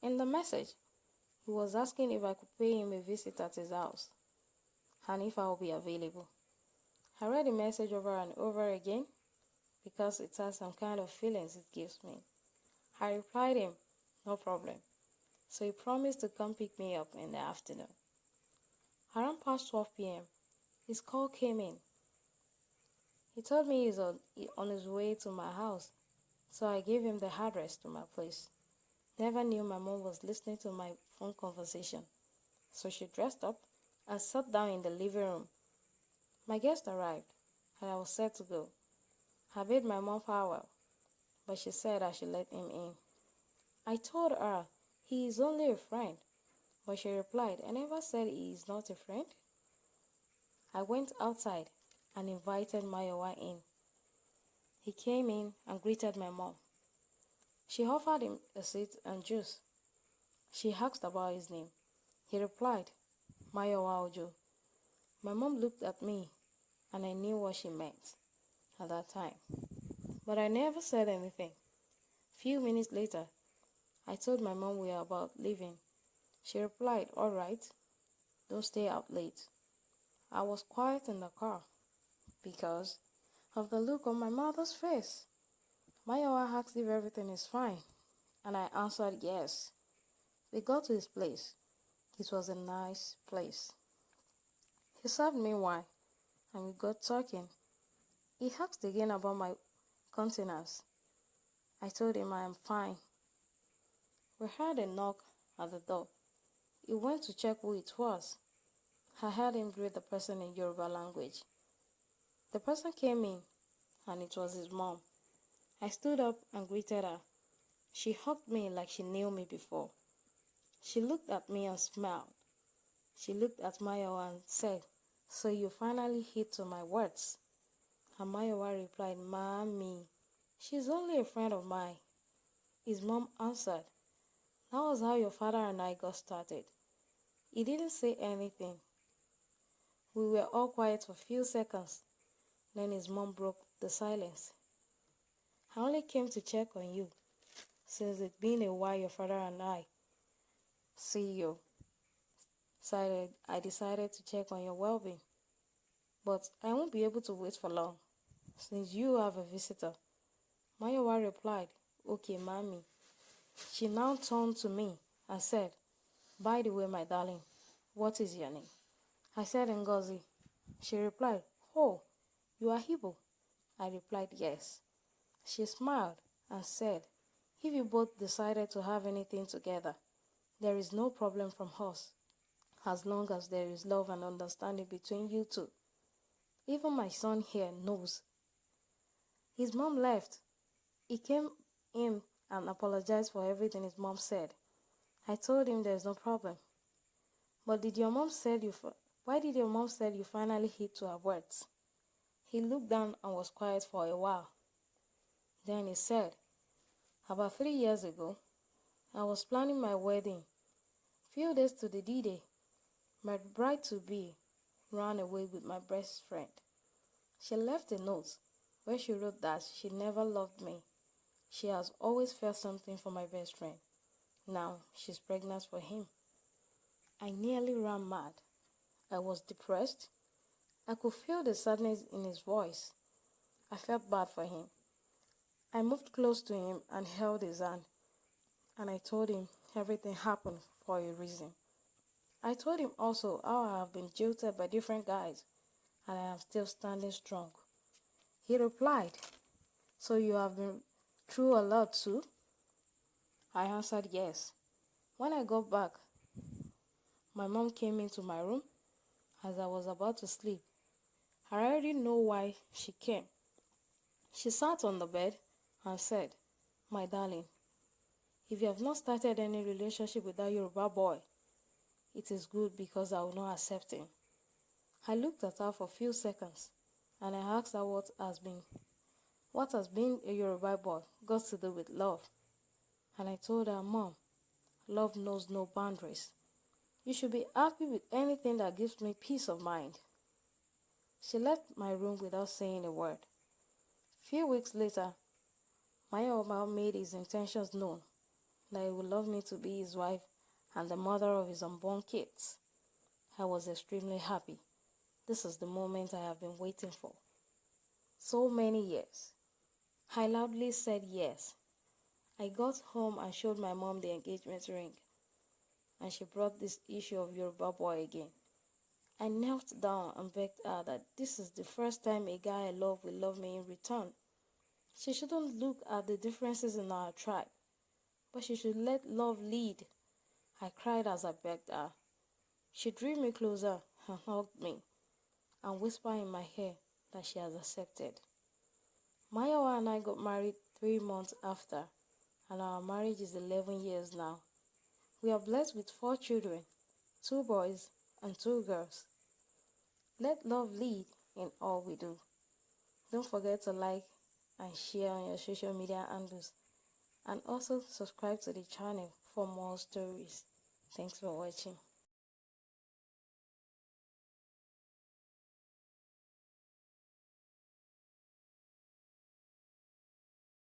In the message, he was asking if I could pay him a visit at his house and if I would be available. I read the message over and over again because it has some kind of feelings it gives me. I replied him, no problem. So he promised to come pick me up in the afternoon. Around past 12 p.m., his call came in. He told me he's on his way to my house, so I gave him the address to my place. Never knew my mom was listening to my phone conversation, so she dressed up and sat down in the living room. My guest arrived, and I was set to go. I bade my mom farewell, but she said I should let him in. I told her he is only a friend, but she replied, I never said he is not a friend. I went outside and invited Mayowa in. He came in and greeted my mom. She offered him a seat and juice. She asked about his name. He replied, Mayowa Ojo. My mom looked at me and I knew what she meant at that time, but I never said anything. Few minutes later, I told my mom we were about leaving. She replied, all right, don't stay out late. I was quiet in the car because of the look on my mother's face. Mayowa asked if everything is fine, and I answered yes. We got to his place. It was a nice place. He served me wine, and we got talking. He asked again about my countenance. I told him I am fine. We heard a knock at the door. He went to check who it was. I heard him greet the person in Yoruba language. The person came in, and it was his mom. I stood up and greeted her. She hugged me like she knew me before. She looked at me and smiled. She looked at Mayowa and said, so you finally hit to my words. And Mayowa replied, Mommy, she's only a friend of mine. His mom answered, that was how your father and I got started. He didn't say anything. We were all quiet for a few seconds. Then his mom broke the silence. I only came to check on you, since it's been a while your father and I see you. So I decided to check on your well-being. But I won't be able to wait for long, since you have a visitor. Mayowa replied, okay, Mommy. She now turned to me and said, by the way, my darling, what is your name? I said Ngozi. She replied, oh, you are Igbo? I replied, yes. She smiled and said, if you both decided to have anything together, there is no problem from us, as long as there is love and understanding between you two. Even my son here knows. His mom left. He came in and apologized for everything his mom said. I told him there's no problem. But why did your mom say you finally hit to her words? He looked down and was quiet for a while. Then he said, about 3 years ago, I was planning my wedding. Few days to the D-Day, my bride-to-be ran away with my best friend. She left a note where she wrote that she never loved me. She has always felt something for my best friend. Now she's pregnant for him. I nearly ran mad. I was depressed. I could feel the sadness in his voice. I felt bad for him. I moved close to him and held his hand, and I told him everything happened for a reason. I told him also how I have been jilted by different guys, and I am still standing strong. He replied, so you have been through a lot too? I answered yes. When I got back, my mom came into my room as I was about to sleep. I already know why she came. She sat on the bed and said, my darling, if you have not started any relationship with that Yoruba boy, it is good because I will not accept him. I looked at her for a few seconds and I asked her what has being a Yoruba boy got to do with love. And I told her, Mom, love knows no boundaries. You should be happy with anything that gives me peace of mind. She left my room without saying a word. Few weeks later, Mayowa made his intentions known. that he would love me to be his wife and the mother of his unborn kids. I was extremely happy. This is the moment I have been waiting for. So many years. I loudly said yes. I got home and showed my mom the engagement ring, and she brought this issue of Yoruba boy again. I knelt down and begged her that this is the first time a guy I love will love me in return. She shouldn't look at the differences in our tribe, but she should let love lead. I cried as I begged her. She drew me closer and hugged me and whispered in my ear that she has accepted. Mayowa and I got married 3 months after, and our marriage is 11 years now. We are blessed with 4 children, 2 boys and 2 girls. Let love lead in all we do. Don't forget to like and share on your social media handles, and also subscribe to the channel for more stories. Thanks for watching.